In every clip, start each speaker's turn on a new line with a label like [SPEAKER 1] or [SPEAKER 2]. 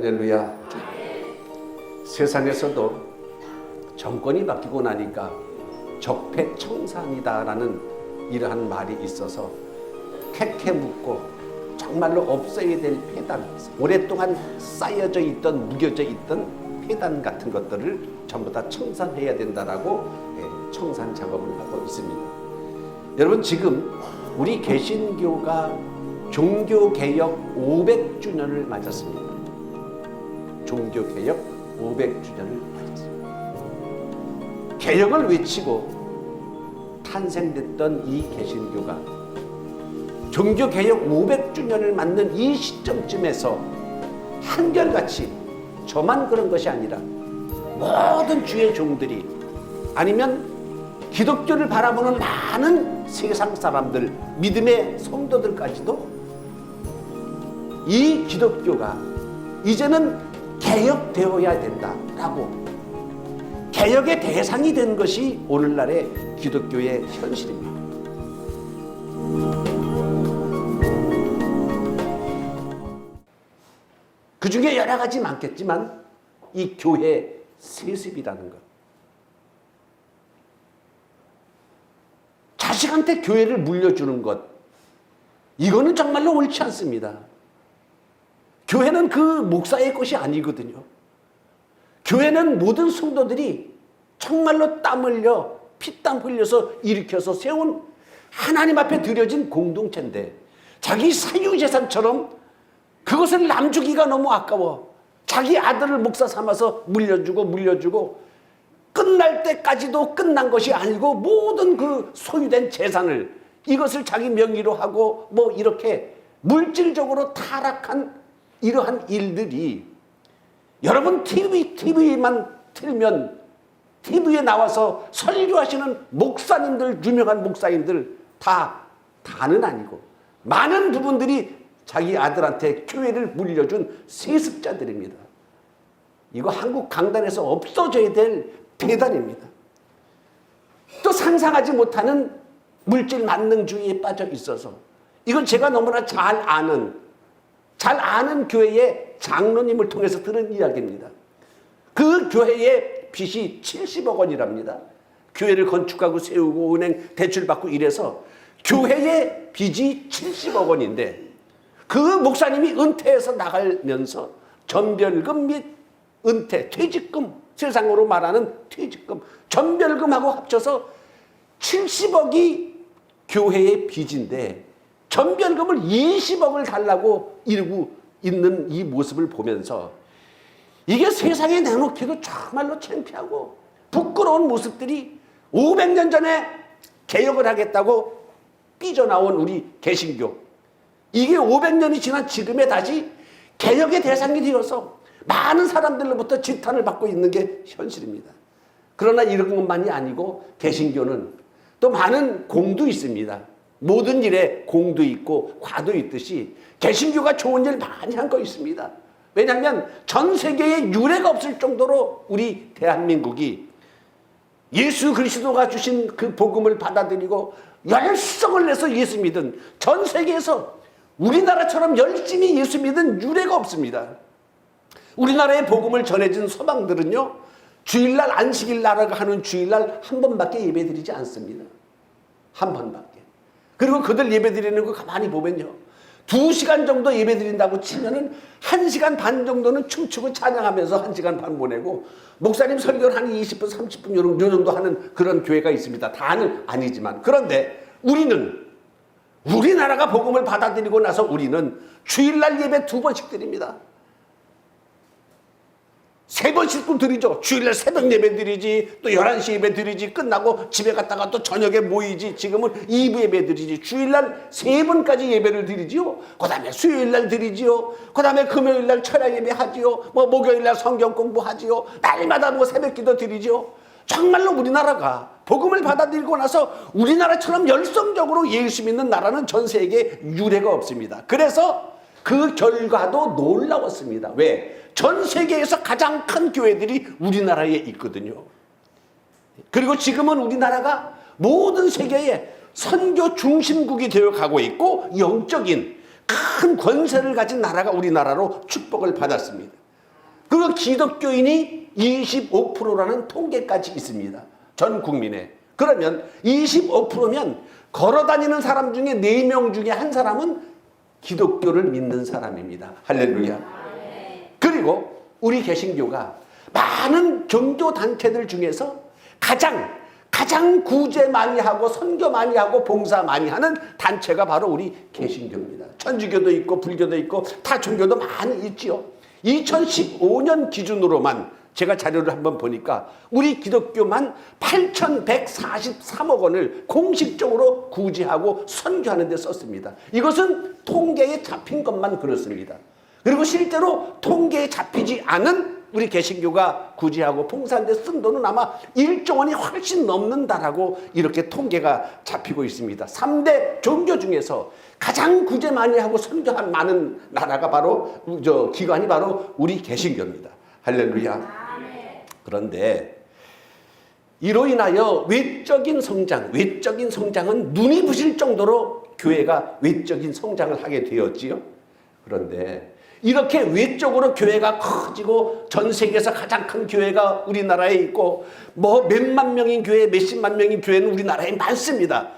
[SPEAKER 1] 할렐루야. 세상에서도 정권이 바뀌고 나니까 적폐청산이다라는 이러한 말이 있어서 캐캐 묻고 정말로 없어야 될 폐단, 오랫동안 쌓여져 있던, 무겨져 있던 폐단 같은 것들을 전부 다 청산해야 된다라고 청산 작업을 하고 있습니다. 여러분, 지금 우리 개신교가 종교개혁 500주년을 맞았습니다. 종교개혁 500주년을 맞았습니다. 개혁을 외치고 탄생됐던 이 개신교가 종교개혁 500주년을 맞는 이 시점쯤에서 한결같이 저만 그런 것이 아니라 모든 주의 종들이, 아니면 기독교를 바라보는 많은 세상 사람들, 믿음의 성도들까지도 이 기독교가 이제는 개혁되어야 된다라고, 개혁의 대상이 된 것이 오늘날의 기독교의 현실입니다. 그 중에 여러 가지 많겠지만 이 교회 세습이라는 것, 자식한테 교회를 물려주는 것, 이거는 정말로 옳지 않습니다. 교회는 그 목사의 것이 아니거든요. 교회는 모든 성도들이 정말로 땀 흘려, 피땀 흘려서 일으켜서 세운 하나님 앞에 드려진 공동체인데, 자기 사유재산처럼 그것을 남주기가 너무 아까워 자기 아들을 목사 삼아서 물려주고 끝날 때까지도 끝난 것이 아니고 모든 그 소유된 재산을, 이것을 자기 명의로 하고 뭐 이렇게 물질적으로 타락한 이러한 일들이, 여러분 TV만 틀면 TV에 나와서 설교하시는 목사님들, 유명한 목사님들 다는 아니고 많은 부분들이 자기 아들한테 교회를 물려준 세습자들입니다. 이거 한국 강단에서 없어져야 될 대단입니다. 또 상상하지 못하는 물질 만능주의에 빠져 있어서, 이건 제가 너무나 잘 아는 교회의 장로님을 통해서 들은 이야기입니다. 그 교회의 빚이 70억 원이랍니다. 교회를 건축하고 세우고 은행 대출받고 이래서 교회의 빚이 70억 원인데, 그 목사님이 은퇴해서 나가면서 전별금 및 은퇴, 퇴직금, 세상으로 말하는 퇴직금, 전별금하고 합쳐서 70억이 교회의 빚인데 전별금을 20억을 달라고 이러고 있는 이 모습을 보면서, 이게 세상에 내놓기도 정말로 창피하고 부끄러운 모습들이 500년 전에 개혁을 하겠다고 삐져나온 우리 개신교, 이게 500년이 지난 지금에 다시 개혁의 대상이 되어서 많은 사람들로부터 지탄을 받고 있는 게 현실입니다. 그러나 이런 것만이 아니고 개신교는 또 많은 공도 있습니다. 모든 일에 공도 있고 과도 있듯이 개신교가 좋은 일 많이 한 거 있습니다. 왜냐하면 전 세계에 유례가 없을 정도로 우리 대한민국이 예수 그리스도가 주신 그 복음을 받아들이고 열성을 내서 예수 믿은, 전 세계에서 우리나라처럼 열심히 예수 믿은 유례가 없습니다. 우리나라의 복음을 전해진 서방들은요, 주일날 안식일날이라고 하는 주일날 한 번밖에 예배드리지 않습니다. 한 번밖에. 그리고 그들 예배드리는 거 가만히 보면요, 2시간 정도 예배드린다고 치면은 1시간 반 정도는 춤추고 찬양하면서 1시간 반 보내고, 목사님 설교를 한 20분 30분 요 정도 하는 그런 교회가 있습니다. 다는 아니지만. 그런데 우리나라가 복음을 받아들이고 나서 우리는 주일날 예배 2번씩 드립니다. 3번씩 드리죠. 주일날 새벽 예배 드리지, 또 11시 예배 드리지, 끝나고 집에 갔다가 또 저녁에 모이지, 지금은 2부 예배 드리지, 주일날 3번까지 예배를 드리지요. 그 다음에 수요일날 드리지요. 그 다음에 금요일날 철야 예배 하지요. 뭐 목요일날 성경 공부하지요. 날마다 뭐 새벽 기도 드리지요. 정말로 우리나라가 복음을 받아들이고 나서 우리나라처럼 열성적으로 예수 믿는 나라는 전 세계에 유례가 없습니다. 그래서 그 결과도 놀라웠습니다. 왜? 전 세계에서 가장 큰 교회들이 우리나라에 있거든요. 그리고 지금은 우리나라가 모든 세계에 선교 중심국이 되어 가고 있고 영적인 큰 권세를 가진 나라가 우리나라로 축복을 받았습니다. 그리고 기독교인이 25%라는 통계까지 있습니다. 전 국민에. 그러면 25%면 걸어다니는 사람 중에 4명 중에 한 사람은 기독교를 믿는 사람입니다. 할렐루야. 그리고 우리 개신교가 많은 종교단체들 중에서 가장 구제 많이 하고 선교 많이 하고 봉사 많이 하는 단체가 바로 우리 개신교입니다. 천주교도 있고 불교도 있고 다 종교도 많이 있지요. 2015년 기준으로만 제가 자료를 한번 보니까 우리 기독교만 8,143억 원을 공식적으로 구제하고 선교하는 데 썼습니다. 이것은 통계에 잡힌 것만 그렇습니다. 그리고 실제로 통계에 잡히지 않은 우리 개신교가 구제하고 봉사하는 데 쓴 돈은 아마 1조 원이 훨씬 넘는다라고 이렇게 통계가 잡히고 있습니다. 3대 종교 중에서 가장 구제 많이 하고 선교한 많은 나라가 바로 기관이 바로 우리 개신교입니다. 할렐루야. 그런데 이로 인하여 외적인 성장은 눈이 부실 정도로 교회가 외적인 성장을 하게 되었지요. 그런데 이렇게 외적으로 교회가 커지고 전 세계에서 가장 큰 교회가 우리나라에 있고 뭐 몇만 명인 교회, 몇십만 명인 교회는 우리나라에 많습니다.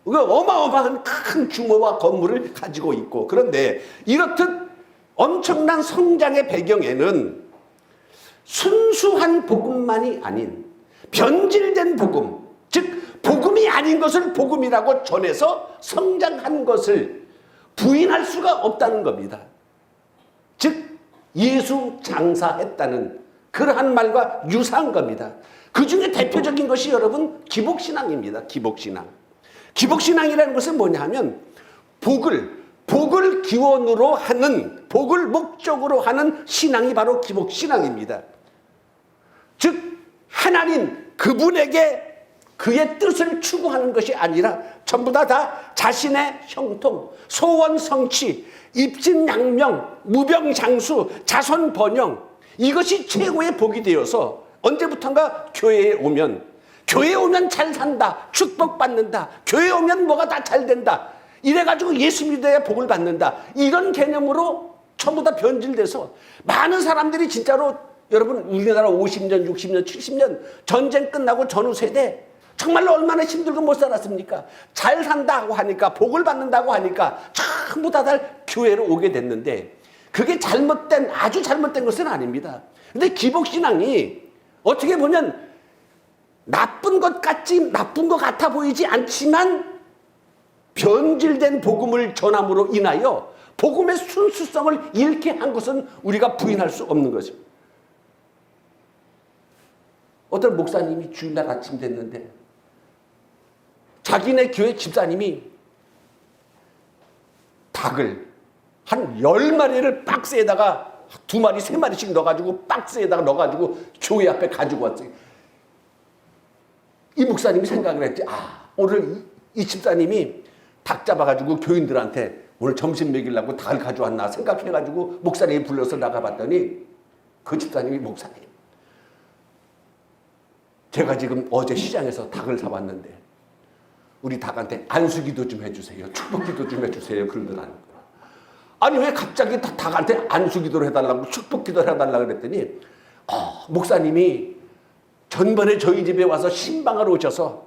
[SPEAKER 1] 어마어마한 큰 규모와 건물을 가지고 있고, 그런데 이렇듯 엄청난 성장의 배경에는 순수한 복음만이 아닌 변질된 복음, 즉 복음이 아닌 것을 복음이라고 전해서 성장한 것을 부인할 수가 없다는 겁니다. 즉 예수 장사했다는 그러한 말과 유사한 겁니다. 그 중에 대표적인 것이 여러분 기복신앙입니다. 기복신앙이라는 것은 뭐냐 하면 복을 기원으로 하는, 복을 목적으로 하는 신앙이 바로 기복신앙입니다. 즉 하나님 그분에게 그의 뜻을 추구하는 것이 아니라 전부 다 자신의 형통, 소원 성취, 입신양명, 무병장수, 자손번영, 이것이 최고의 복이 되어서 언제부턴가 교회에 오면 잘 산다, 축복받는다, 교회에 오면 뭐가 다 잘 된다, 이래가지고 예수 믿어야 복을 받는다, 이런 개념으로 전부 다 변질돼서 많은 사람들이 진짜로 여러분 우리나라 50년, 60년, 70년 전쟁 끝나고 전후 세대 정말로 얼마나 힘들고 못 살았습니까? 잘 산다고 하니까, 복을 받는다고 하니까 전부 다 교회로 오게 됐는데 그게 아주 잘못된 것은 아닙니다. 근데 기복신앙이 어떻게 보면 나쁜 것 같아 보이지 않지만 변질된 복음을 전함으로 인하여 복음의 순수성을 잃게 한 것은 우리가 부인할 수 없는 것입니다. 어떤 목사님이 주일날 아침 됐는데 자기네 교회 집사님이 닭을 한 10마리를 박스에다가 2마리, 3마리씩 넣어가지고 박스에다가 넣어가지고 교회 앞에 가지고 왔어요. 이 목사님이 생각을 했지. 오늘 이 집사님이 닭 잡아가지고 교인들한테 오늘 점심 먹이려고 닭을 가져왔나 생각해가지고 목사님이 불러서 나가봤더니 그 집사님이 목사님, 제가 지금 어제 시장에서 닭을 사왔는데 우리 닭한테 안수기도 좀 해주세요. 축복기도 좀 해주세요. 그러더라는 거야. 아니 왜 갑자기 닭한테 안수기도를 해달라고 축복기도를 해달라고 그랬더니 목사님이 전번에 저희 집에 와서 신방 오셔서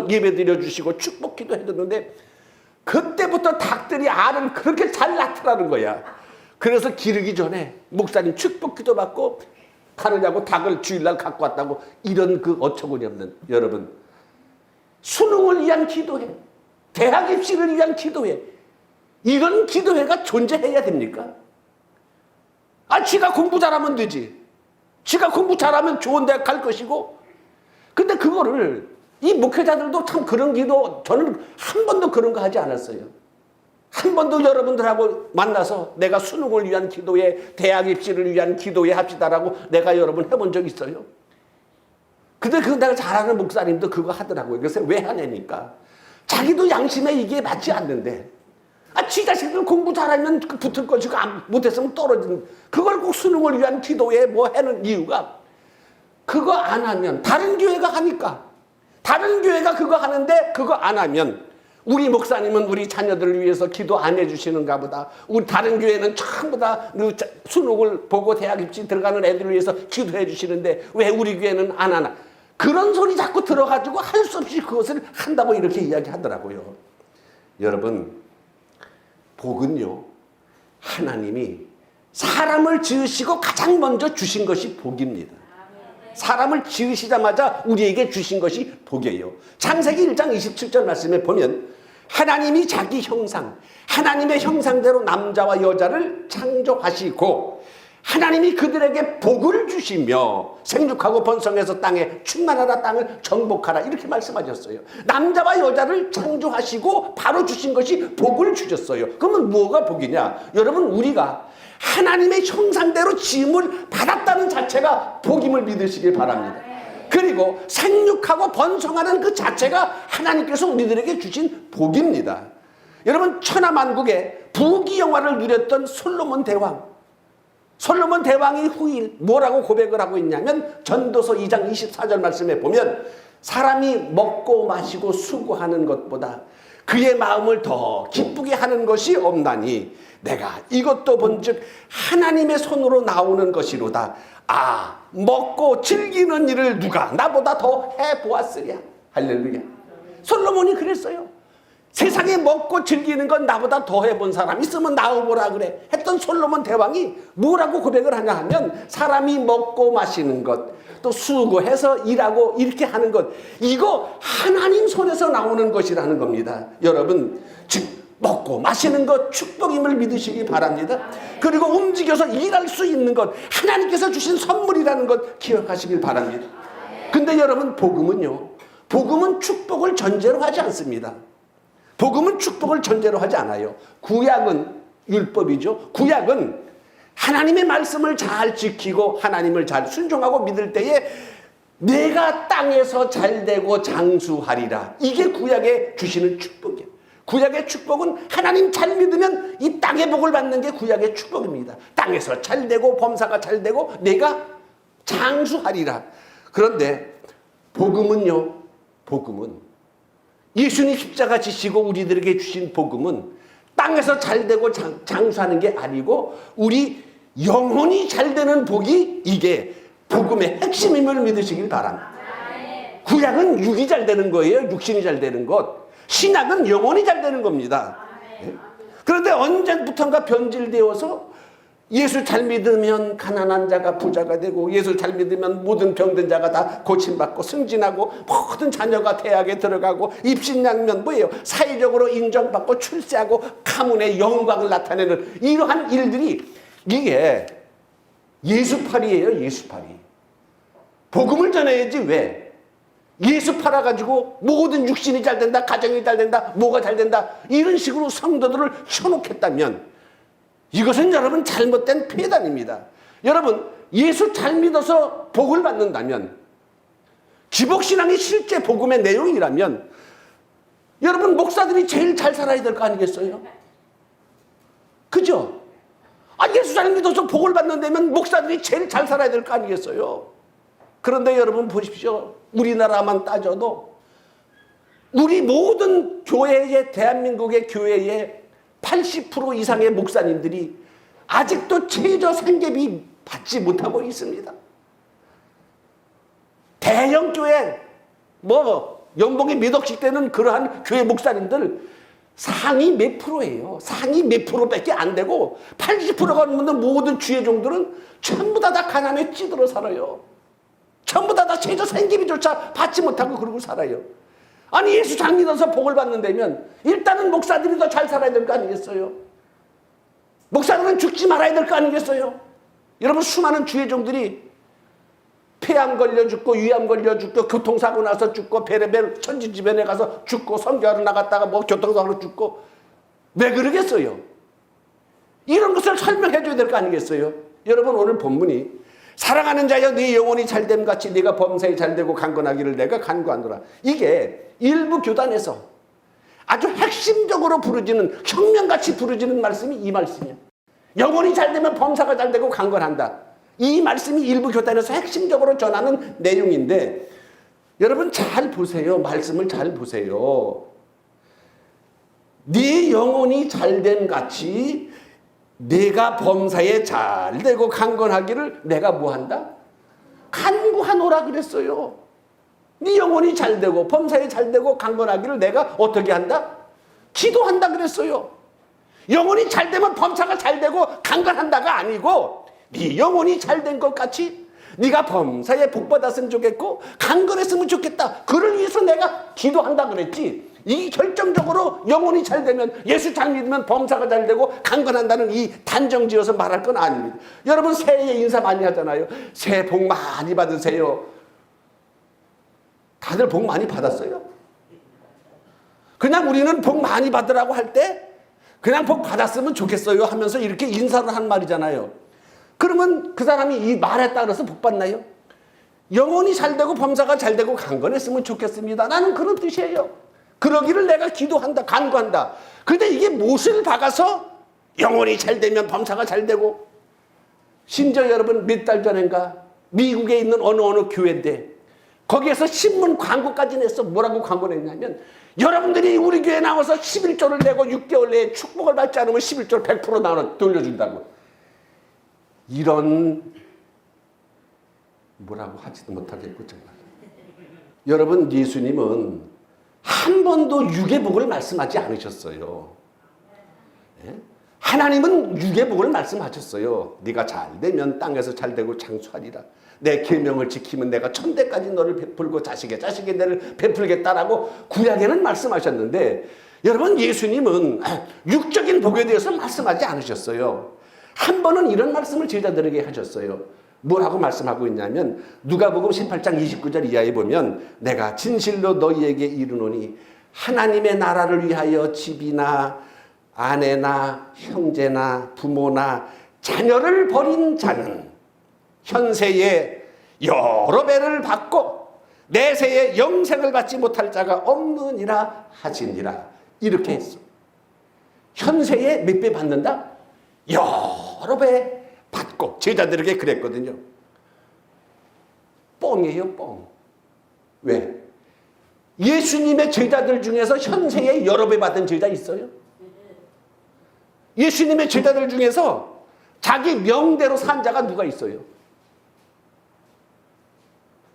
[SPEAKER 1] 예배 드려주시고 축복기도 해줬는데 그때부터 닭들이 알을 그렇게 잘 낳더라는 거야. 그래서 기르기 전에 목사님 축복기도 받고 가느냐고 닭을 주일날 갖고 왔다고. 이런 그 어처구니 없는, 여러분 수능을 위한 기도회, 대학 입시를 위한 기도회, 이런 기도회가 존재해야 됩니까? 지가 공부 잘하면 되지. 지가 공부 잘하면 좋은 대학 갈 것이고. 근데 그거를 이 목회자들도 참 그런 기도, 저는 한 번도 그런 거 하지 않았어요. 한 번도 여러분들하고 만나서 내가 수능을 위한 기도회, 대학 입시를 위한 기도회 합시다라고 내가 여러분 해본 적 있어요. 근데 그 내가 잘 아는 목사님도 그거 하더라고요. 그래서 왜 하냐니까 자기도 양심에 이게 맞지 않는데 지 자식들 공부 잘하면 붙을 것이고 못했으면 떨어지는, 그걸 꼭 수능을 위한 기도에 뭐 하는 이유가, 그거 안 하면 다른 교회가 하니까, 다른 교회가 그거 하는데 그거 안 하면 우리 목사님은 우리 자녀들을 위해서 기도 안 해주시는가 보다. 우리 다른 교회는 전부 다 수능을 보고 대학 입시 들어가는 애들을 위해서 기도해 주시는데 왜 우리 교회는 안 하나. 그런 소리 자꾸 들어가지고 할 수 없이 그것을 한다고 이렇게 이야기하더라고요. 여러분, 복은요, 하나님이 사람을 지으시고 가장 먼저 주신 것이 복입니다. 사람을 지으시자마자 우리에게 주신 것이 복이에요. 창세기 1장 27절 말씀에 보면 하나님이 자기 형상, 하나님의 형상대로 남자와 여자를 창조하시고 하나님이 그들에게 복을 주시며 생육하고 번성해서 땅에 충만하라, 땅을 정복하라, 이렇게 말씀하셨어요. 남자와 여자를 창조하시고 바로 주신 것이 복을 주셨어요. 그러면 뭐가 복이냐? 여러분, 우리가 하나님의 형상대로 지음을 받았다는 자체가 복임을 믿으시길 바랍니다. 그리고 생육하고 번성하는 그 자체가 하나님께서 우리들에게 주신 복입니다. 여러분, 천하만국의 부귀영화를 누렸던 솔로몬 대왕, 솔로몬 대왕이 후일 뭐라고 고백을 하고 있냐면 전도서 2장 24절 말씀에 보면 사람이 먹고 마시고 수고하는 것보다 그의 마음을 더 기쁘게 하는 것이 없나니 내가 이것도 본즉 하나님의 손으로 나오는 것이로다. 아, 먹고 즐기는 일을 누가 나보다 더 해보았으랴. 할렐루야. 솔로몬이 그랬어요. 세상에 먹고 즐기는 건 나보다 더 해본 사람 있으면 나와보라 그래 했던 솔로몬 대왕이 뭐라고 고백을 하냐 하면 사람이 먹고 마시는 것, 또 수고해서 일하고 이렇게 하는 것, 이거 하나님 손에서 나오는 것이라는 겁니다. 여러분, 즉 먹고 마시는 것 축복임을 믿으시기 바랍니다. 그리고 움직여서 일할 수 있는 것 하나님께서 주신 선물이라는 것 기억하시길 바랍니다. 근데 여러분, 복음은요, 복음은 축복을 전제로 하지 않습니다. 복음은 축복을 전제로 하지 않아요. 구약은 율법이죠. 구약은 하나님의 말씀을 잘 지키고 하나님을 잘 순종하고 믿을 때에 내가 땅에서 잘되고 장수하리라. 이게 구약에 주시는 축복이에요. 구약의 축복은 하나님 잘 믿으면 이 땅의 복을 받는 게 구약의 축복입니다. 땅에서 잘되고 범사가 잘되고 내가 장수하리라. 그런데 복음은요, 복음은 예수님 십자가 지시고 우리들에게 주신 복음은 땅에서 잘되고 장수하는 게 아니고 우리 영혼이 잘되는 복이 이게 복음의 핵심임을 믿으시길 바랍니다. 구약은 육이 잘되는 거예요. 육신이 잘되는 것. 신약은 영혼이 잘되는 겁니다. 그런데 언제부턴가 변질되어서 예수 잘 믿으면 가난한 자가 부자가 되고 예수 잘 믿으면 모든 병든 자가 다 고침받고 승진하고 모든 자녀가 대학에 들어가고 입신양면 뭐예요? 사회적으로 인정받고 출세하고 가문의 영광을 나타내는 이러한 일들이 이게 예수팔이에요. 예수팔이. 복음을 전해야지 왜? 예수 팔아가지고 모든 육신이 잘 된다, 가정이 잘 된다, 뭐가 잘 된다, 이런 식으로 성도들을 현혹했다면 이것은 여러분 잘못된 폐단입니다. 여러분, 예수 잘 믿어서 복을 받는다면, 기복신앙이 실제 복음의 내용이라면 여러분, 목사들이 제일 잘 살아야 될 거 아니겠어요? 그죠? 예수 잘 믿어서 복을 받는다면 목사들이 제일 잘 살아야 될 거 아니겠어요? 그런데 여러분 보십시오. 우리나라만 따져도 우리 모든 교회의, 대한민국의 교회의 80% 이상의 목사님들이 아직도 최저 생계비 받지 못하고 있습니다. 대형 교회, 연봉이 몇 억씩 되는 그러한 교회 목사님들 상위 몇 프로예요. 상위 몇 프로밖에 안 되고 80%가 넘는 모든 주회종들은 전부 다 가난에 찌들어 살아요. 전부 다 최저 생계비조차 받지 못하고 그러고 살아요. 아니, 예수 잘 믿어서 복을 받는다면 일단은 목사들이 더 잘 살아야 될 거 아니겠어요? 목사들은 죽지 말아야 될 거 아니겠어요? 여러분, 수많은 주회종들이 폐암 걸려 죽고 위암 걸려 죽고 교통사고 나서 죽고 베레벨 천지지변에 가서 죽고 선교하러 나갔다가 교통사고로 죽고 왜 그러겠어요? 이런 것을 설명해 줘야 될 거 아니겠어요? 여러분, 오늘 본문이 사랑하는 자여 네 영혼이 잘됨 같이 네가 범사에 잘되고 강건하기를 내가 간구하노라. 이게 일부 교단에서 아주 핵심적으로 부르지는, 혁명같이 부르지는 말씀이 이 말씀이에요. 영혼이 잘되면 범사가 잘되고 강건한다. 이 말씀이 일부 교단에서 핵심적으로 전하는 내용인데 여러분 잘 보세요. 말씀을 잘 보세요. 네 영혼이 잘됨 같이 내가 범사에 잘되고 강건하기를 내가 뭐한다? 간구하노라 그랬어요. 네 영혼이 잘되고 범사에 잘되고 강건하기를 내가 어떻게 한다? 기도한다 그랬어요. 영혼이 잘되면 범사가 잘되고 강건한다가 아니고 네 영혼이 잘된 것 같이 네가 범사에 복받았으면 좋겠고 강건했으면 좋겠다. 그를 위해서 내가 기도한다 그랬지. 이 결정적으로 영혼이 잘되면 예수 잘 믿으면 범사가 잘되고 강건한다는 이 단정지어서 말할 건 아닙니다. 여러분 새해 인사 많이 하잖아요. 새해 복 많이 받으세요. 다들 복 많이 받았어요? 그냥 우리는 복 많이 받으라고 할 때 그냥 복 받았으면 좋겠어요 하면서 이렇게 인사를 한 말이잖아요. 그러면 그 사람이 이 말에 따라서 복 받나요? 영혼이 잘되고 범사가 잘되고 강건했으면 좋겠습니다. 나는 그런 뜻이에요. 그러기를 내가 기도한다, 간구한다. 그런데 이게 못을 박아서 영혼이 잘되면 범사가 잘되고, 심지어 여러분 몇 달 전인가 미국에 있는 어느 교회인데 거기에서 신문 광고까지 냈어. 뭐라고 광고 냈냐면 여러분들이 우리 교회에 나와서 11조를 내고 6개월 내에 축복을 받지 않으면 11조를 100% 나눠 돌려준다고. 이런 뭐라고 하지도 못하겠고 정말. 여러분 예수님은 한 번도 육의 복을 말씀하지 않으셨어요. 예? 하나님은 육의 복을 말씀하셨어요. 네가 잘되면 땅에서 잘되고 장수하리라. 내 계명을 지키면 내가 천대까지 너를 베풀고 자식의 내를 베풀겠다라고 구약에는 말씀하셨는데 여러분 예수님은 육적인 복에 대해서 말씀하지 않으셨어요. 한 번은 이런 말씀을 제자들에게 하셨어요. 뭐라고 말씀하고 있냐면 누가복음 18장 29절 이하에 보면 내가 진실로 너희에게 이르노니 하나님의 나라를 위하여 집이나 아내나 형제나 부모나 자녀를 버린 자는 현세에 여러 배를 받고 내세에 영생을 받지 못할 자가 없느니라 하시니라. 이렇게 했어. 현세에 몇 배 받는다? 여러 배 받고. 제자들에게 그랬거든요. 뻥이에요, 뻥. 왜? 예수님의 제자들 중에서 현세에 여러 배 받은 제자 있어요? 예수님의 제자들 중에서 자기 명대로 산 자가 누가 있어요?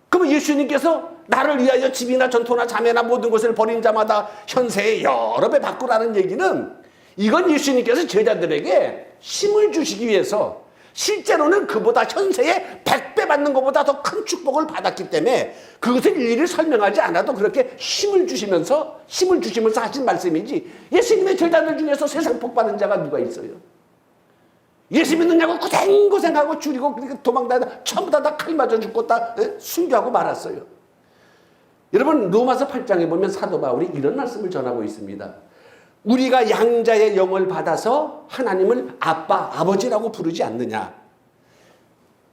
[SPEAKER 1] 그러면 예수님께서 나를 위하여 집이나 전토나 자매나 모든 것을 버린 자마다 현세에 여러 배 받고라는 얘기는 이건 예수님께서 제자들에게 힘을 주시기 위해서 실제로는 그보다 현세에 100배 받는 것보다 더 큰 축복을 받았기 때문에 그것을 일일이 설명하지 않아도 그렇게 힘을 주시면서 하신 말씀이지. 예수님의 제자들 중에서 세상 복 받은 자가 누가 있어요? 예수 믿느냐고 고생하고 줄이고 도망다니다 전부 다 칼 맞아 죽고 다 순교하고 말았어요. 여러분 로마서 8장에 보면 사도 바울이 이런 말씀을 전하고 있습니다. 우리가 양자의 영을 받아서 하나님을 아빠, 아버지라고 부르지 않느냐.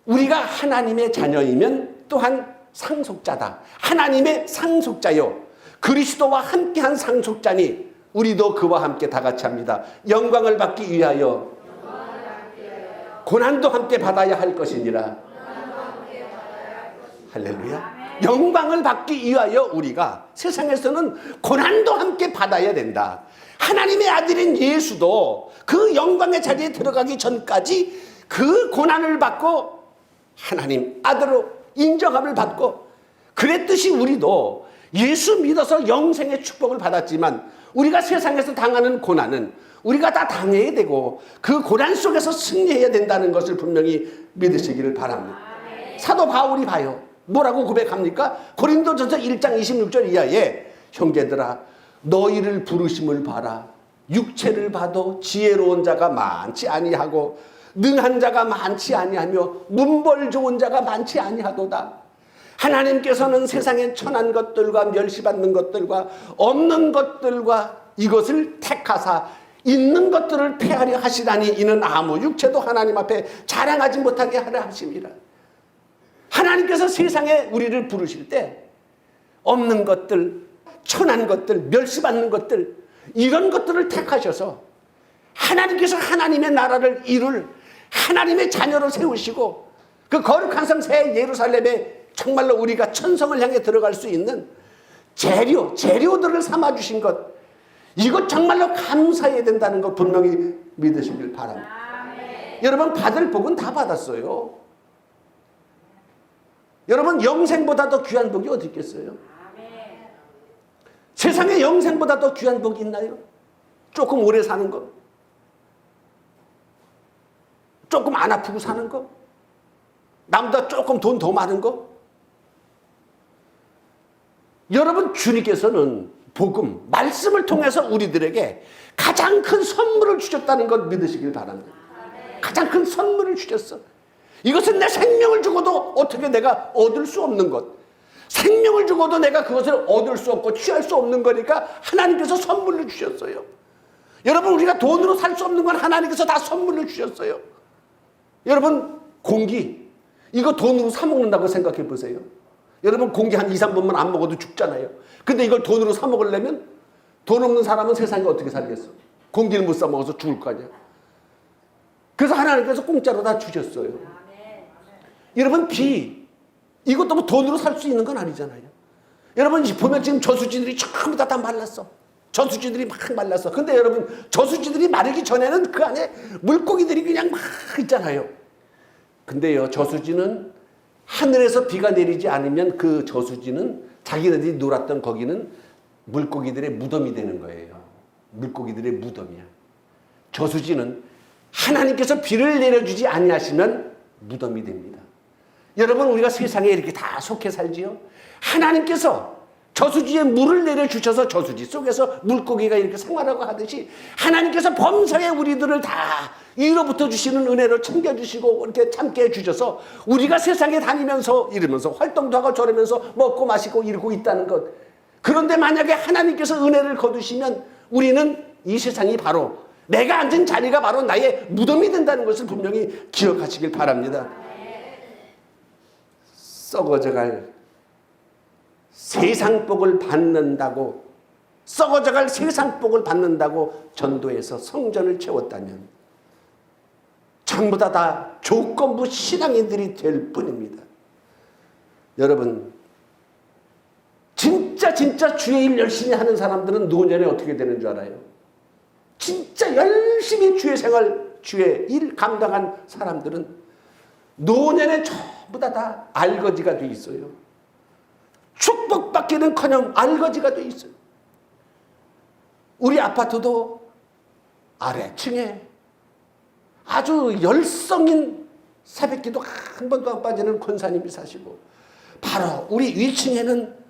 [SPEAKER 1] 우리가 하나님의 자녀이면 또한 상속자다. 하나님의 상속자요. 그리스도와 함께한 상속자니 우리도 그와 함께 다 같이 합니다. 영광을 받기 위하여 고난도 함께 받아야 할 것이니라. 할렐루야. 영광을 받기 위하여 우리가 세상에서는 고난도 함께 받아야 된다. 하나님의 아들인 예수도 그 영광의 자리에 들어가기 전까지 그 고난을 받고 하나님 아들로 인정함을 받고 그랬듯이 우리도 예수 믿어서 영생의 축복을 받았지만 우리가 세상에서 당하는 고난은 우리가 다 당해야 되고 그 고난 속에서 승리해야 된다는 것을 분명히 믿으시기를 바랍니다. 사도 바울이 봐요. 뭐라고 고백합니까? 고린도전서 1장 26절 이하에 형제들아 너희를 부르심을 봐라. 육체를 봐도 지혜로운 자가 많지 아니하고 능한 자가 많지 아니하며 문벌 좋은 자가 많지 아니하도다. 하나님께서는 세상에 천한 것들과 멸시받는 것들과 없는 것들과 이것을 택하사 있는 것들을 폐하려 하시다니 이는 아무 육체도 하나님 앞에 자랑하지 못하게 하려 하심이라. 하나님께서 세상에 우리를 부르실 때 없는 것들, 천한 것들, 멸시받는 것들 이런 것들을 택하셔서 하나님께서 하나님의 나라를 이룰 하나님의 자녀로 세우시고 그 거룩한 성 새 예루살렘에 정말로 우리가 천성을 향해 들어갈 수 있는 재료들을 삼아주신 것 이것 정말로 감사해야 된다는 것 분명히 믿으시길 바랍니다. 여러분 받을 복은 다 받았어요. 여러분 영생보다 더 귀한 복이 어디 있겠어요? 세상에 영생보다 더 귀한 복이 있나요? 조금 오래 사는 거? 조금 안 아프고 사는 거? 남보다 조금 돈 더 많은 거? 여러분 주님께서는 복음, 말씀을 통해서 우리들에게 가장 큰 선물을 주셨다는 것 믿으시길 바랍니다. 가장 큰 선물을 주셨어. 이것은 내 생명을 주고도 어떻게 내가 얻을 수 없는 것. 생명을 주고도 내가 그것을 얻을 수 없고 취할 수 없는 거니까 하나님께서 선물을 주셨어요. 여러분 우리가 돈으로 살 수 없는 건 하나님께서 다 선물을 주셨어요. 여러분 공기 이거 돈으로 사 먹는다고 생각해 보세요. 여러분 공기 한 2, 3번만 안 먹어도 죽잖아요. 근데 이걸 돈으로 사 먹으려면 돈 없는 사람은 세상에 어떻게 살겠어? 공기를 못 사 먹어서 죽을 거 아니야. 그래서 하나님께서 공짜로 다 주셨어요. 여러분 비 이것도 뭐 돈으로 살 수 있는 건 아니잖아요. 여러분 보면 지금 저수지들이 전부 다 말랐어. 저수지들이 막 말랐어. 근데 여러분 저수지들이 마르기 전에는 그 안에 물고기들이 그냥 막 있잖아요. 근데요 저수지는 하늘에서 비가 내리지 않으면 그 저수지는 자기네들이 놀았던 거기는 물고기들의 무덤이 되는 거예요. 물고기들의 무덤이야. 저수지는 하나님께서 비를 내려주지 아니하시면 무덤이 됩니다. 여러분 우리가 세상에 이렇게 다 속해 살지요. 하나님께서 저수지에 물을 내려주셔서 저수지 속에서 물고기가 이렇게 생활하고 하듯이 하나님께서 범사에 우리들을 다 위로부터 주시는 은혜로 챙겨주시고 이렇게 참게 해주셔서 우리가 세상에 다니면서 이러면서 활동도 하고 저러면서 먹고 마시고 이러고 있다는 것. 그런데 만약에 하나님께서 은혜를 거두시면 우리는 이 세상이 바로 내가 앉은 자리가 바로 나의 무덤이 된다는 것을 분명히 기억하시길 바랍니다. 썩어져갈 세상복을 받는다고 썩어져갈 세상복을 받는다고 전도해서 성전을 채웠다면 전부 다 조건부 신앙인들이 될 뿐입니다. 여러분 진짜 주의 일 열심히 하는 사람들은 노년에 어떻게 되는 줄 알아요? 진짜 열심히 주의 생활 주의 일 감당한 사람들은 노년에 전부 다 알거지가 돼 있어요. 축복받기는커녕 알거지가 돼 있어요. 우리 아파트도 아래층에 아주 열성인 새벽기도 한 번도 안 빠지는 권사님이 사시고 바로 우리 위층에는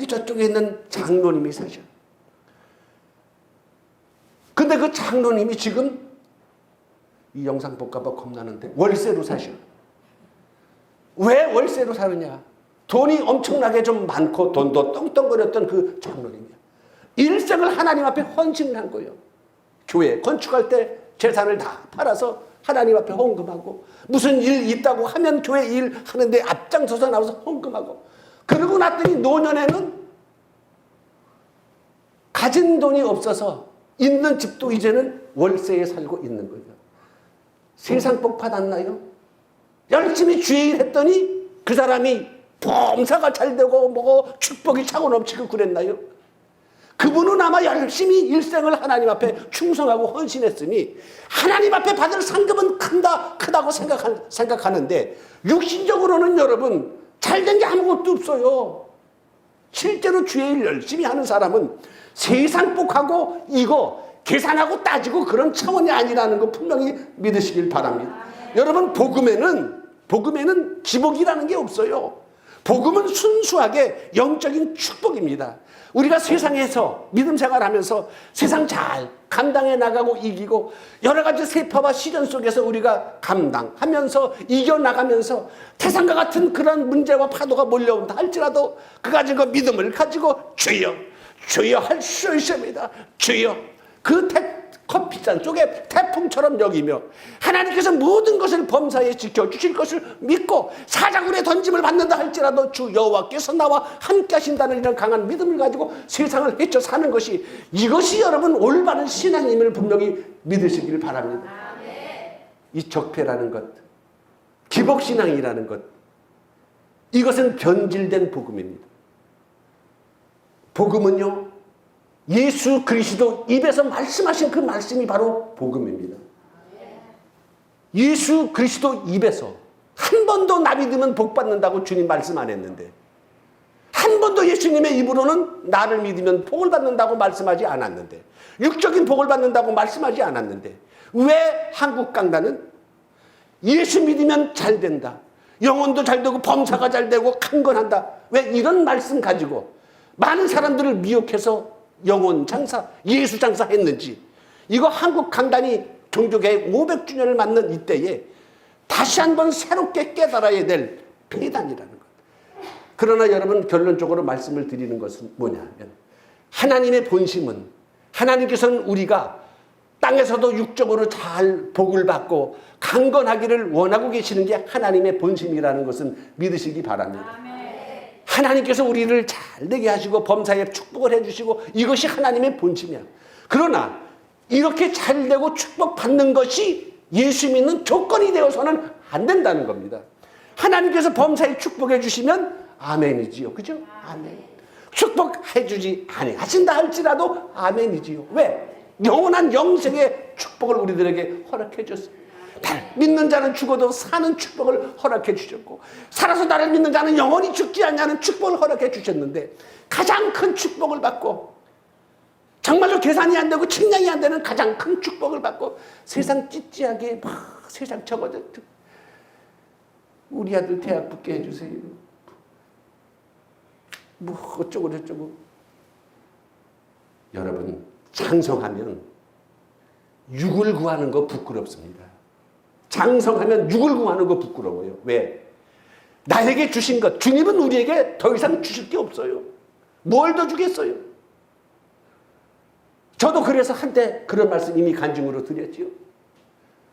[SPEAKER 1] 저쪽에 있는 장로님이 사셔. 근데 그 장로님이 지금 이 영상 볼까봐 겁나는데 월세로 사셔. 왜 월세로 사느냐? 돈이 엄청나게 좀 많고 돈도 떵떵거렸던 그 장로님이야. 일생을 하나님 앞에 헌신을 한 거예요. 교회 건축할 때 재산을 다 팔아서 하나님 앞에 헌금하고 무슨 일 있다고 하면 교회 일 하는데 앞장서서 나와서 헌금하고 그러고 났더니 노년에는 가진 돈이 없어서 있는 집도 이제는 월세에 살고 있는 거예요. 세상 복 받았나요? 열심히 주의 일 했더니 그 사람이 범사가 잘 되고 뭐 축복이 차고 넘치고 그랬나요? 그분은 아마 열심히 일생을 하나님 앞에 충성하고 헌신했으니 하나님 앞에 받을 상급은 크다고 생각하는데 육신적으로는 여러분 잘된 게 아무것도 없어요. 실제로 주의 일 열심히 하는 사람은 세상 복하고 이거 계산하고 따지고 그런 차원이 아니라는 거 분명히 믿으시길 바랍니다. 여러분 복음에는 기복이라는 게 없어요. 복음은 순수하게 영적인 축복입니다. 우리가 세상에서 믿음 생활하면서 세상 잘 감당해 나가고 이기고 여러 가지 세파와 시련 속에서 우리가 감당하면서 이겨나가면서 태산과 같은 그런 문제와 파도가 몰려온다 할지라도 그 가지고 믿음을 가지고 주여 할 수 있습니다. 주여 그 커피잔 속에 태풍처럼 여기며 하나님께서 모든 것을 범사에 지켜주실 것을 믿고 사자굴에 던짐을 받는다 할지라도 주 여호와께서 나와 함께 하신다는 이런 강한 믿음을 가지고 세상을 헤쳐 사는 것이 이것이 여러분 올바른 신앙임을 분명히 믿으시길 바랍니다. 이 적폐라는 것, 기복신앙이라는 것, 이것은 변질된 복음입니다. 복음은요 예수 그리스도 입에서 말씀하신 그 말씀이 바로 복음입니다. 예수 그리스도 입에서 한 번도 나 믿으면 복 받는다고 주님 말씀 안 했는데, 한 번도 예수님의 입으로는 나를 믿으면 복을 받는다고 말씀하지 않았는데, 육적인 복을 받는다고 말씀하지 않았는데, 왜 한국 강단은 예수 믿으면 잘 된다, 영혼도 잘 되고 범사가 잘 되고 강건한다, 왜 이런 말씀 가지고 많은 사람들을 미혹해서 영혼 장사, 예수 장사 했는지, 이거 한국 강단이 종교개혁 500주년을 맞는 이때에 다시 한번 새롭게 깨달아야 될 폐단이라는 것. 그러나 여러분, 결론적으로 말씀을 드리는 것은 뭐냐면, 하나님의 본심은, 하나님께서는 우리가 땅에서도 육적으로 잘 복을 받고 강건하기를 원하고 계시는 게 하나님의 본심이라는 것은 믿으시기 바랍니다. 하나님께서 우리를 잘 되게 하시고 범사에 축복을 해주시고 이것이 하나님의 본심이야. 그러나 이렇게 잘 되고 축복받는 것이 예수 믿는 조건이 되어서는 안 된다는 겁니다. 하나님께서 범사에 축복해 주시면 아멘이지요. 그죠? 아멘. 축복해 주지 아니하신다 할지라도 아멘이지요. 왜? 영원한 영생의 축복을 우리들에게 허락해 줬어요. 믿는 자는 죽어도 사는 축복을 허락해 주셨고, 살아서 나를 믿는 자는 영원히 죽지 않냐는 축복을 허락해 주셨는데, 가장 큰 축복을 받고, 정말로 계산이 안 되고 측량이 안 되는 가장 큰 축복을 받고, 세상 찌찌하게 막 세상 적어져, 우리 아들 대학 붙게 해주세요, 뭐 어쩌고 저쩌고. 여러분, 장성하면 육을 구하는 거 부끄럽습니다. 장성하면 육을 구하는 거 부끄러워요. 왜? 나에게 주신 것, 주님은 우리에게 더 이상 주실 게 없어요. 뭘 더 주겠어요? 저도 그래서 한때 그런 말씀 이미 간증으로 드렸지요.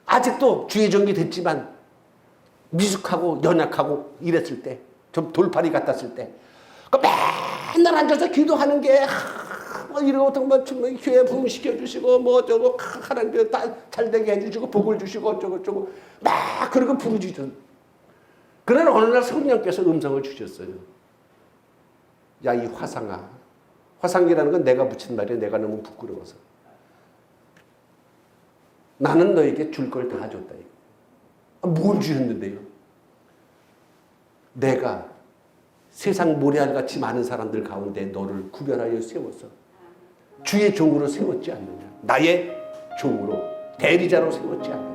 [SPEAKER 1] 아직도 주의 종이 됐지만 미숙하고 연약하고 이랬을 때, 좀 돌팔이 같았을 때, 맨날 앉아서 기도하는 게 뭐 이러고 뭐 교회 부흥시켜 주시고 뭐 어쩌고 하나님께서 다 잘되게 해주시고 복을 주시고 어쩌고 저쩌고 막 그러고 부르짖던. 그러나 어느 날 성령께서 음성을 주셨어요. 야, 이 화상아. 화상이라는 건 내가 붙인 말이야. 내가 너무 부끄러워서. 나는 너에게 줄 걸 다 줬다. 뭘 주셨는데요? 내가 세상 모래알같이 많은 사람들 가운데 너를 구별하여 세워서 주의 종으로 세웠지 않느냐. 나의 종으로, 대리자로 세웠지 않느냐.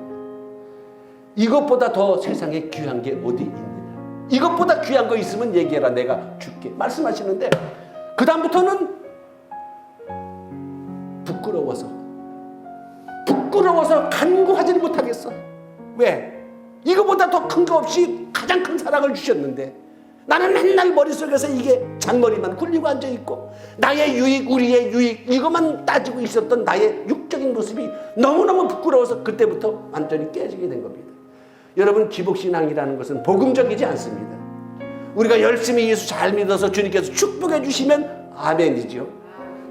[SPEAKER 1] 이것보다 더 세상에 귀한 게 어디 있느냐. 이것보다 귀한 거 있으면 얘기해라. 내가 줄게. 말씀하시는데, 그 다음부터는 부끄러워서 간구하지를 못하겠어. 왜? 이거보다 더 큰 거 없이 가장 큰 사랑을 주셨는데, 나는 맨날 머릿속에서 이게 잔머리만 굴리고 앉아있고, 나의 유익, 우리의 유익, 이것만 따지고 있었던 나의 육적인 모습이 너무너무 부끄러워서 그때부터 완전히 깨지게 된 겁니다. 여러분, 기복신앙이라는 것은 복음적이지 않습니다. 우리가 열심히 예수 잘 믿어서 주님께서 축복해 주시면 아멘이죠.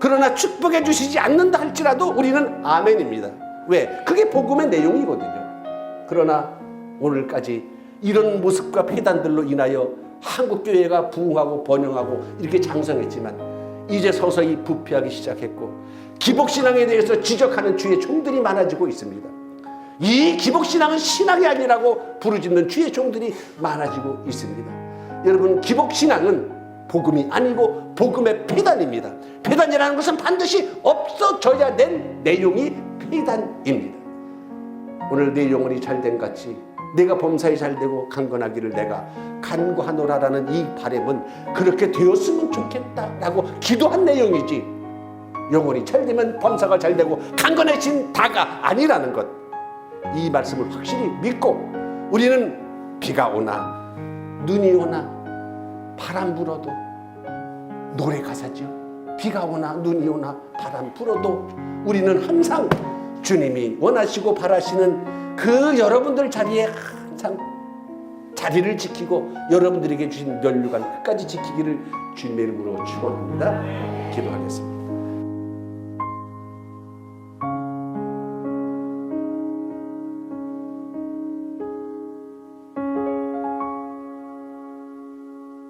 [SPEAKER 1] 그러나 축복해 주시지 않는다 할지라도 우리는 아멘입니다. 왜? 그게 복음의 내용이거든요. 그러나 오늘까지 이런 모습과 폐단들로 인하여 한국교회가 부흥하고 번영하고 이렇게 장성했지만, 이제 서서히 부패하기 시작했고, 기복신앙에 대해서 지적하는 주의 종들이 많아지고 있습니다. 이 기복신앙은 신앙이 아니라고 부르짖는 주의 종들이 많아지고 있습니다. 여러분, 기복신앙은 복음이 아니고 복음의 폐단입니다. 폐단이라는 것은 반드시 없어져야 될 내용이 폐단입니다. 오늘 내 영혼이 잘된 같이 내가 범사에 잘되고 강건하기를 내가 간구하노라라는 이 바람은 그렇게 되었으면 좋겠다라고 기도한 내용이지, 영혼이 잘되면 범사가 잘되고 강건해진 다가 아니라는 것, 이 말씀을 확실히 믿고, 우리는 비가 오나 눈이 오나 바람 불어도, 노래 가사죠. 비가 오나 눈이 오나 바람 불어도 우리는 항상 주님이 원하시고 바라시는 그 여러분들 자리에 항상 자리를 지키고 여러분들에게 주신 면류관 끝까지 지키기를 주님의 이름으로 축원합니다. 기도하겠습니다.